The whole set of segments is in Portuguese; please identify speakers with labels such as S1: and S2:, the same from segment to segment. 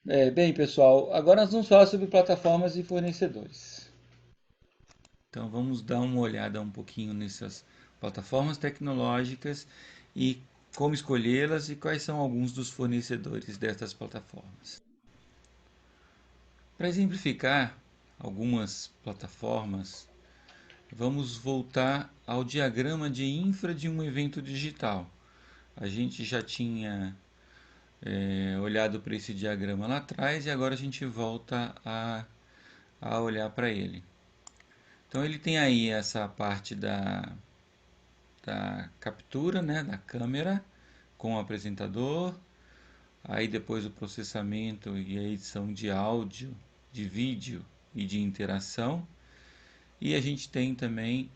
S1: Bem, pessoal, agora nós vamos falar sobre plataformas e fornecedores. Então, vamos dar uma olhada um pouquinho nessas plataformas tecnológicas e como escolhê-las e quais são alguns dos fornecedores dessas plataformas. Para exemplificar algumas plataformas, vamos voltar ao diagrama de infra de um evento digital. A gente já tinha olhado para esse diagrama lá atrás e agora a gente volta a olhar para ele. Então ele tem aí essa parte da captura, né, da câmera com o apresentador, aí depois o processamento e a edição de áudio, de vídeo e de interação. E a gente tem também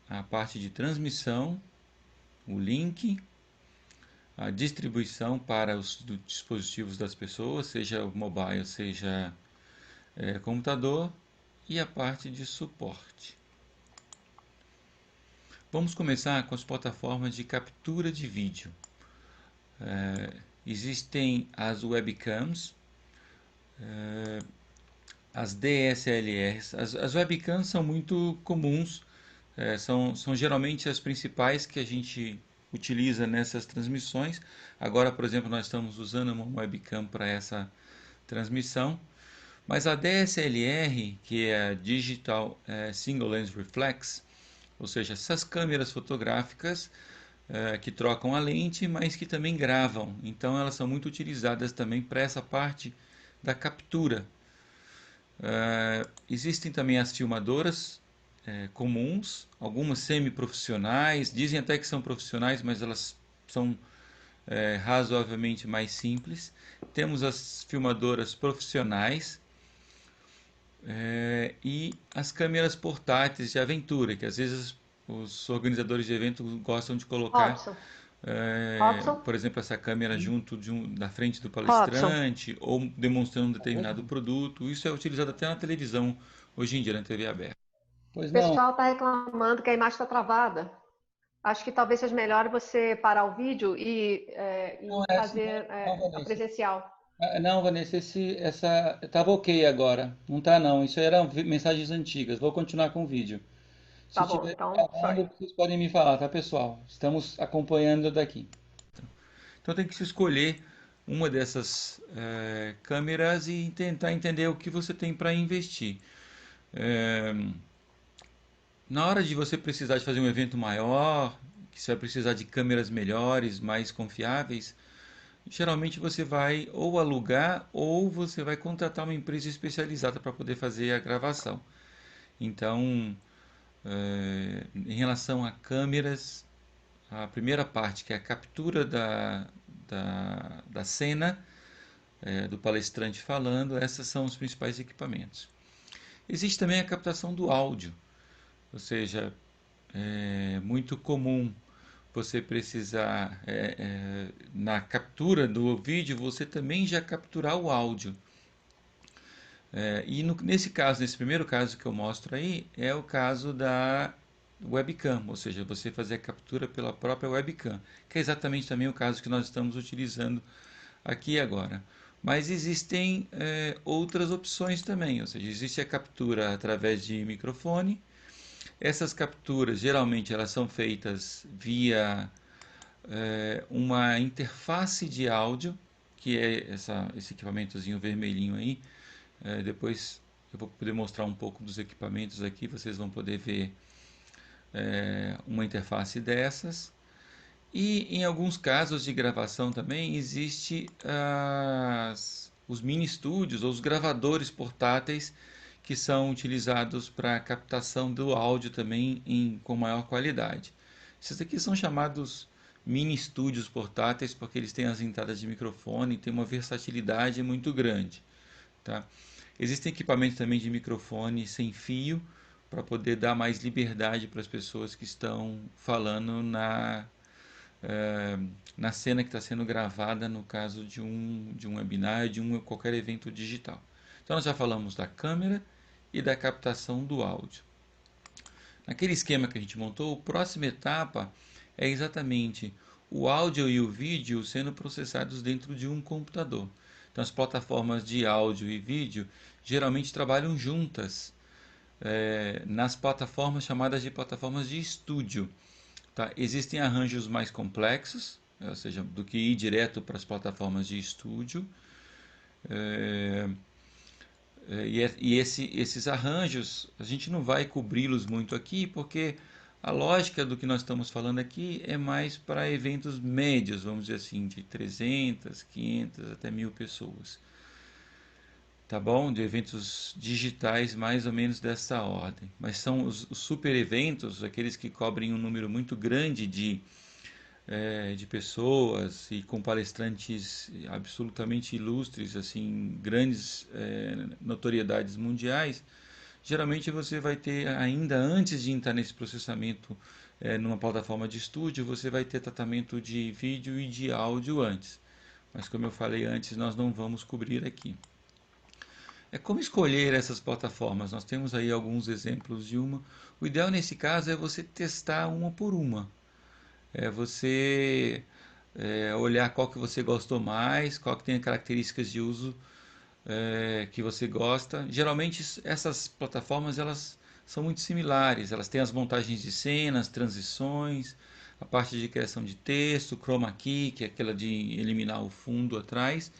S1: a parte de transmissão, o link, a distribuição para os dispositivos das pessoas, seja mobile, seja computador, e a parte de suporte. Vamos começar com as plataformas de captura de vídeo. Existem as webcams, as DSLRs. As webcams são muito comuns, são geralmente as principais que a gente utiliza nessas transmissões. Agora, por exemplo, nós estamos usando uma webcam para essa transmissão. Mas a DSLR, que é a Digital Single Lens Reflex, ou seja, essas câmeras fotográficas que trocam a lente, mas que também gravam. Então elas são muito utilizadas também para essa parte da captura. Existem também as filmadoras comuns, algumas semi-profissionais, dizem até que são profissionais, mas elas são razoavelmente mais simples. Temos as filmadoras profissionais e as câmeras portáteis de aventura, que às vezes os organizadores de eventos gostam de colocar,
S2: Robson, Robson,
S1: por exemplo, essa câmera junto da frente do
S2: Robson,
S1: palestrante ou demonstrando um determinado produto. Isso é utilizado até na televisão hoje em dia, na TV aberta. Pois
S2: o
S1: não,
S2: pessoal está reclamando que a imagem está travada. Acho que talvez seja melhor você parar o vídeo
S1: não
S2: e
S1: é assim,
S2: fazer
S1: não,
S2: a
S1: Vanessa.
S2: presencial.
S1: Não, Vanessa, essa estava ok agora. Não tá não. Isso eram mensagens antigas. Vou continuar com o vídeo. Se
S2: Tá bom,
S1: estiver
S2: então,
S1: travando,
S2: sorry.
S1: vocês podem me falar, tá, pessoal? Estamos acompanhando daqui. Então tem que se escolher uma dessas câmeras e tentar entender o que você tem para investir. É, na hora de você precisar de fazer um evento maior, que você vai precisar de câmeras melhores, mais confiáveis, geralmente você vai ou alugar ou você vai contratar uma empresa especializada para poder fazer a gravação. Então, em relação a câmeras, a primeira parte, que é a captura da cena, do palestrante falando, esses são os principais equipamentos. Existe também a captação do áudio, ou seja, é muito comum você precisar, na captura do vídeo, você também já capturar o áudio. Nesse caso, nesse primeiro caso que eu mostro aí, é o caso da webcam, ou seja, você fazer a captura pela própria webcam, que é exatamente também o caso que nós estamos utilizando aqui agora. Mas existem outras opções também, ou seja, existe a captura através de microfone. Essas capturas geralmente elas são feitas via uma interface de áudio, que é esse equipamentozinho vermelhinho aí. Depois eu vou poder mostrar um pouco dos equipamentos aqui, vocês vão poder ver uma interface dessas. E em alguns casos de gravação também existe os mini estúdios ou os gravadores portáteis que são utilizados para captação do áudio também com maior qualidade. Esses aqui são chamados mini estúdios portáteis porque eles têm as entradas de microfone e têm uma versatilidade muito grande. Tá? Existem equipamentos também de microfone sem fio para poder dar mais liberdade para as pessoas que estão falando na cena que está sendo gravada no caso de um webinar, de qualquer evento digital. Então nós já falamos da câmera e da captação do áudio. Naquele esquema que a gente montou, a próxima etapa é exatamente o áudio e o vídeo sendo processados dentro de um computador. Então, as plataformas de áudio e vídeo geralmente trabalham juntas nas plataformas chamadas de plataformas de estúdio. Tá? Existem arranjos mais complexos, ou seja, do que ir direto para as plataformas de estúdio. É, esses arranjos a gente não vai cobri-los muito aqui, porque a lógica do que nós estamos falando aqui é mais para eventos médios, vamos dizer assim, de 300, 500 até 1000 pessoas. Tá bom? De eventos digitais mais ou menos dessa ordem. Mas são os super eventos, aqueles que cobrem um número muito grande de pessoas e com palestrantes absolutamente ilustres, assim, grandes notoriedades mundiais. Geralmente você vai ter, ainda antes de entrar nesse processamento numa plataforma de estúdio, você vai ter tratamento de vídeo e de áudio antes. Mas como eu falei antes, nós não vamos cobrir aqui. É como escolher essas plataformas. Nós temos aí alguns exemplos de uma. O ideal nesse caso é você testar uma por uma. É você olhar qual que você gostou mais, qual que tem características de uso que você gosta. Geralmente essas plataformas elas são muito similares. Elas têm as montagens de cenas, transições, a parte de criação de texto, chroma key, que é aquela de eliminar o fundo atrás,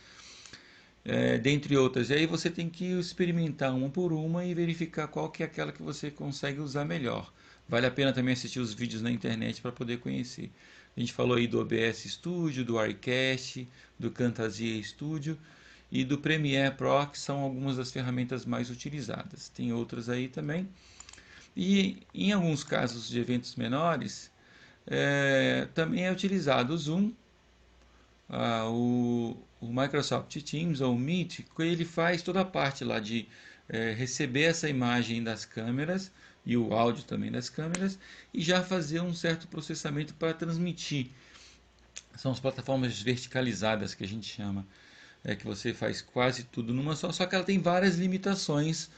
S1: dentre outras. E aí você tem que experimentar uma por uma e verificar qual que é aquela que você consegue usar melhor. Vale a pena também assistir os vídeos na internet para poder conhecer. A gente falou aí do OBS Studio, do Aircast, do Camtasia Studio e do Premiere Pro, que são algumas das ferramentas mais utilizadas. Tem outras aí também. E em alguns casos de eventos menores, também é utilizado o Zoom, o Microsoft Teams ou o Meet, que ele faz toda a parte lá de receber essa imagem das câmeras e o áudio também das câmeras e já fazer um certo processamento para transmitir. São as plataformas verticalizadas que a gente chama, que você faz quase tudo numa só que ela tem várias limitações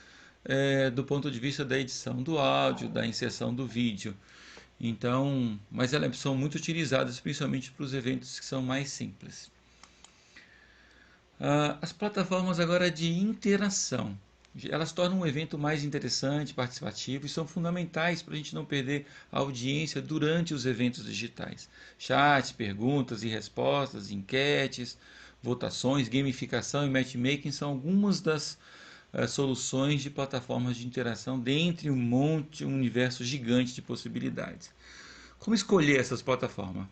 S1: do ponto de vista da edição do áudio, da inserção do vídeo. Então, mas elas são muito utilizadas principalmente para os eventos que são mais simples. As plataformas agora de interação, elas tornam o evento mais interessante, participativo e são fundamentais para a gente não perder a audiência durante os eventos digitais. Chats, perguntas e respostas, enquetes, votações, gamificação e matchmaking são algumas das soluções de plataformas de interação dentre um universo gigante de possibilidades. Como escolher essas plataformas?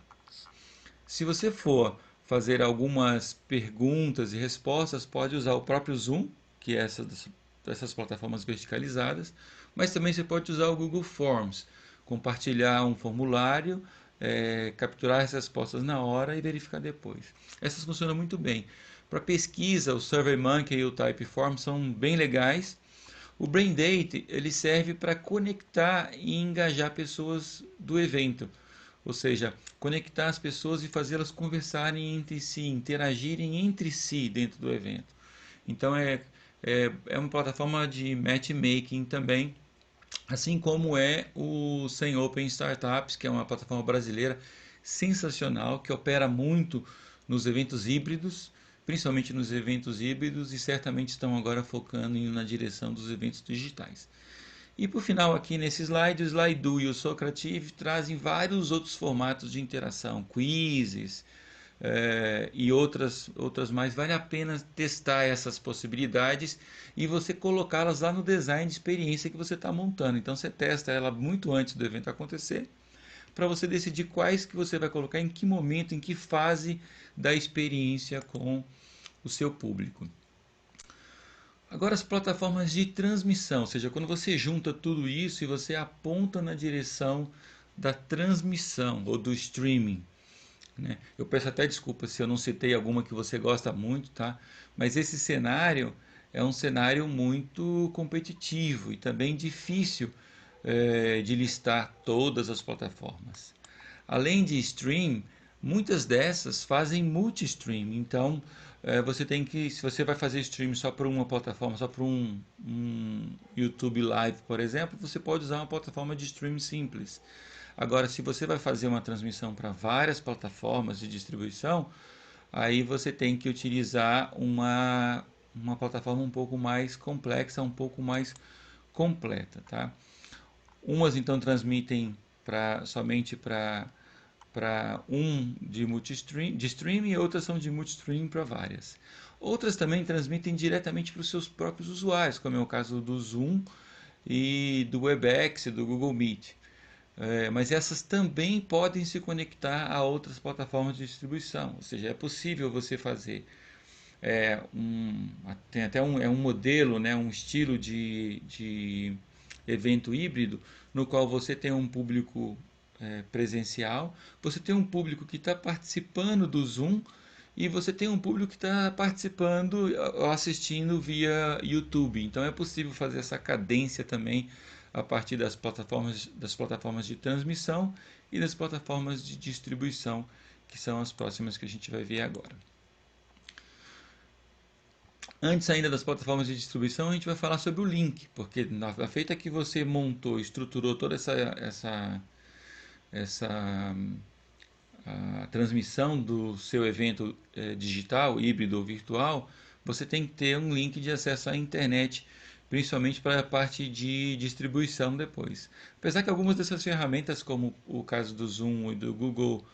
S1: Se você for fazer algumas perguntas e respostas, pode usar o próprio Zoom, que é essas plataformas verticalizadas, mas também você pode usar o Google Forms, compartilhar um formulário, capturar as respostas na hora e verificar depois. Essas funcionam muito bem. Para pesquisa, o SurveyMonkey e o Typeform são bem legais. O Braindate ele serve para conectar e engajar pessoas do evento, ou seja, conectar as pessoas e fazê-las conversarem entre si, interagirem entre si dentro do evento. Então é uma plataforma de matchmaking também, assim como é o Sem Open Startups, que é uma plataforma brasileira sensacional, que opera muito nos eventos híbridos, principalmente nos eventos híbridos, e certamente estão agora focando na direção dos eventos digitais. E por final aqui nesse slide, o Slido e o Socrative trazem vários outros formatos de interação, quizzes e outras mais. Vale a pena testar essas possibilidades e você colocá-las lá no design de experiência que você está montando. Então você testa ela muito antes do evento acontecer, para você decidir quais que você vai colocar, em que momento, em que fase da experiência com o seu público. Agora as plataformas de transmissão, ou seja, quando você junta tudo isso e você aponta na direção da transmissão ou do streaming, né? Eu peço até desculpa se eu não citei alguma que você gosta muito, tá? Mas esse cenário é um cenário muito competitivo e também difícil de listar todas as plataformas. Além de stream, muitas dessas fazem multi-stream. Então, você tem que, se você vai fazer stream só para uma plataforma, só para um YouTube Live, por exemplo, você pode usar uma plataforma de stream simples. Agora, se você vai fazer uma transmissão para várias plataformas de distribuição, aí você tem que utilizar uma plataforma um pouco mais complexa, um pouco mais completa, tá? Umas então transmitem somente para um de multistream, de stream, e outras são de multistream para várias. Outras também transmitem diretamente para os seus próprios usuários, como é o caso do Zoom e do Webex e do Google Meet. Mas essas também podem se conectar a outras plataformas de distribuição, ou seja, é possível você fazer tem até um modelo, né, um estilo de evento híbrido, no qual você tem um público presencial, você tem um público que está participando do Zoom e você tem um público que está participando ou assistindo via YouTube. Então é possível fazer essa cadência também a partir das plataformas de transmissão e das plataformas de distribuição, que são as próximas que a gente vai ver agora. Antes ainda das plataformas de distribuição, a gente vai falar sobre o link, porque na feita que você montou, estruturou toda essa a transmissão do seu evento digital, híbrido ou virtual, você tem que ter um link de acesso à internet, principalmente para a parte de distribuição depois. Apesar que algumas dessas ferramentas, como o caso do Zoom e do Google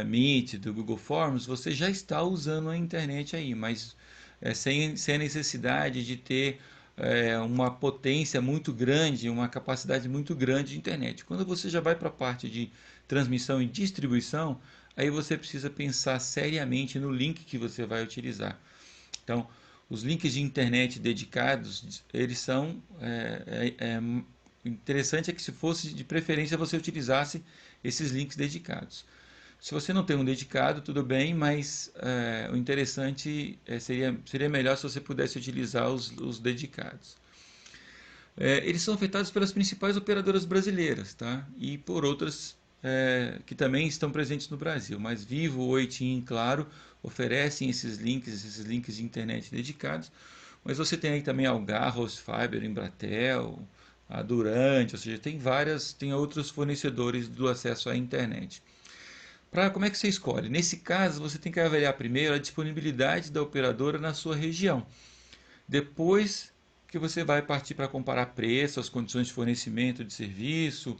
S1: Meet, do Google Forms, você já está usando a internet aí, mas sem a necessidade de ter uma potência muito grande, uma capacidade muito grande de internet. Quando você já vai para a parte de transmissão e distribuição, aí você precisa pensar seriamente no link que você vai utilizar. Então, os links de internet dedicados, eles são interessante é que, se fosse de preferência, você utilizasse esses links dedicados. Se você não tem um dedicado, tudo bem, mas o interessante seria melhor se você pudesse utilizar os dedicados. Eles são afetados pelas principais operadoras brasileiras, tá? E por outras que também estão presentes no Brasil. Mas Vivo, Oi, TIM, Claro oferecem esses links de internet dedicados. Mas você tem aí também a Algarra, Fiber, Embratel, a Durante, ou seja, tem outros fornecedores do acesso à internet. Como é que você escolhe? Nesse caso, você tem que avaliar primeiro a disponibilidade da operadora na sua região. Depois que você vai partir para comparar preço, as condições de fornecimento de serviço,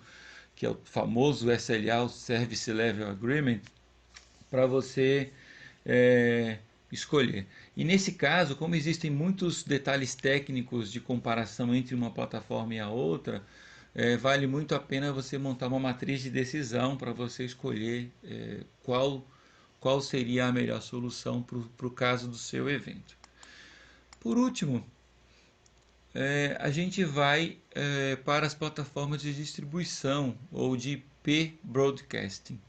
S1: que é o famoso SLA, o Service Level Agreement, para você é, escolher. E nesse caso, como existem muitos detalhes técnicos de comparação entre uma plataforma e a outra, vale muito a pena você montar uma matriz de decisão para você escolher qual seria a melhor solução para o caso do seu evento. Por último, a gente vai para as plataformas de distribuição ou de IP Broadcasting,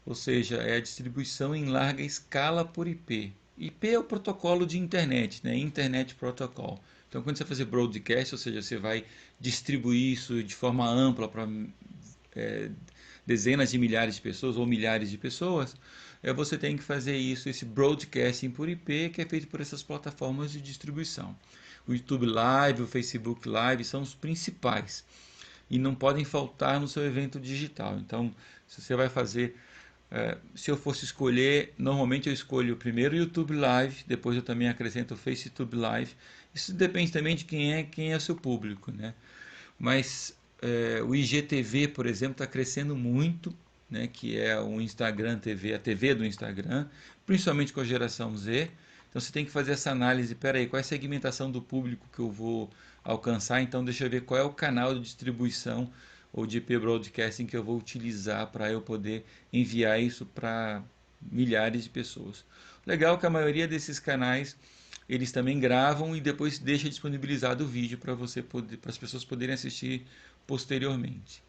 S1: ou seja, é a distribuição em larga escala por IP. IP é o protocolo de internet, né? Internet Protocol. Então, quando você fazer broadcast, ou seja, você vai distribuir isso de forma ampla para dezenas de milhares de pessoas ou milhares de pessoas, você tem que fazer isso, esse broadcasting por IP, que é feito por essas plataformas de distribuição. O YouTube Live, o Facebook Live são os principais e não podem faltar no seu evento digital. Então, se você vai fazer, se eu fosse escolher, normalmente eu escolho primeiro o YouTube Live, depois eu também acrescento o Facebook Live. Isso depende também de quem é o seu público, né? Mas o IGTV, por exemplo, está crescendo muito, né? Que é o Instagram TV, a TV do Instagram, principalmente com a geração Z. Então você tem que fazer essa análise, peraí, qual é a segmentação do público que eu vou alcançar? Então deixa eu ver qual é o canal de distribuição ou de IP Broadcasting que eu vou utilizar para eu poder enviar isso para milhares de pessoas. Legal que a maioria desses canais eles também gravam e depois deixa disponibilizado o vídeo para as pessoas poderem assistir posteriormente.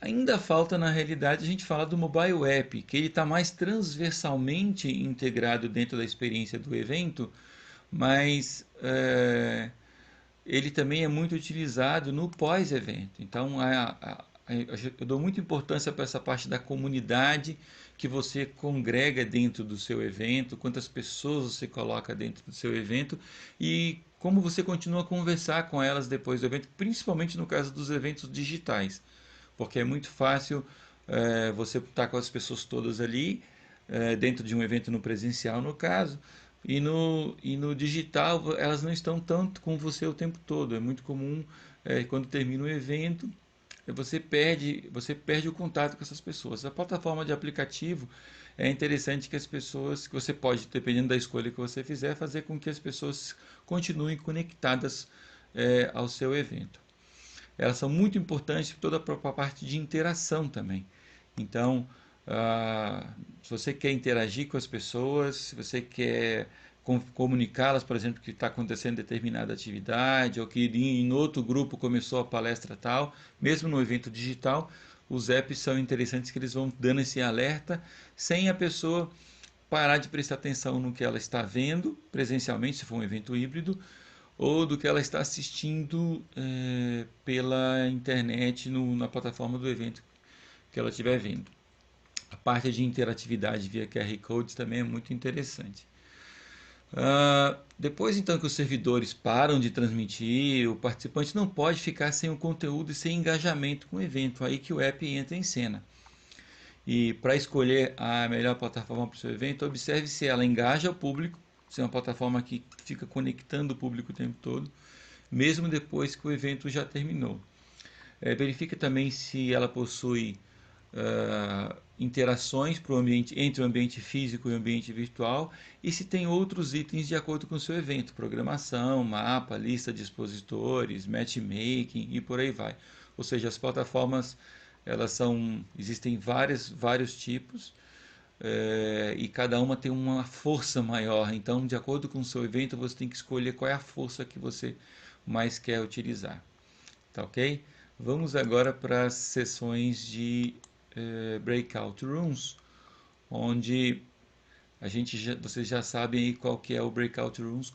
S1: Ainda falta, na realidade, a gente falar do mobile app, que ele está mais transversalmente integrado dentro da experiência do evento, mas ele também é muito utilizado no pós-evento. Então, eu dou muita importância para essa parte da comunidade que você congrega dentro do seu evento, quantas pessoas você coloca dentro do seu evento e como você continua a conversar com elas depois do evento, principalmente no caso dos eventos digitais, porque é muito fácil você estar com as pessoas todas ali, dentro de um evento no presencial, no caso, e no digital elas não estão tanto com você o tempo todo. É muito comum, quando termina o evento, você perde o contato com essas pessoas. A plataforma de aplicativo é interessante que você pode, dependendo da escolha que você fizer, fazer com que as pessoas continuem conectadas ao seu evento. Elas são muito importantes para toda a parte de interação também. Então, se você quer interagir com as pessoas, se você quer comunicá-las, por exemplo, que está acontecendo determinada atividade, ou que em outro grupo começou a palestra tal, mesmo no evento digital, os apps são interessantes que eles vão dando esse alerta sem a pessoa parar de prestar atenção no que ela está vendo presencialmente, se for um evento híbrido, ou do que ela está assistindo pela internet na plataforma do evento que ela estiver vendo. A parte de interatividade via QR Codes também é muito interessante. Depois então que os servidores param de transmitir, o participante não pode ficar sem o conteúdo e sem engajamento com o evento. Aí que o app entra em cena. E para escolher a melhor plataforma para o seu evento, observe se ela engaja o público, se é uma plataforma que fica conectando o público o tempo todo, mesmo depois que o evento já terminou. Verifique também se ela possui interações pro ambiente, entre o ambiente físico e o ambiente virtual e se tem outros itens de acordo com o seu evento, programação, mapa, lista de expositores, matchmaking e por aí vai. Ou seja, as plataformas existem vários tipos e cada uma tem uma força maior. Então, de acordo com o seu evento, você tem que escolher qual é a força que você mais quer utilizar. Tá ok? Vamos agora para as sessões de breakout rooms, onde vocês já sabem aí qual que é o breakout rooms.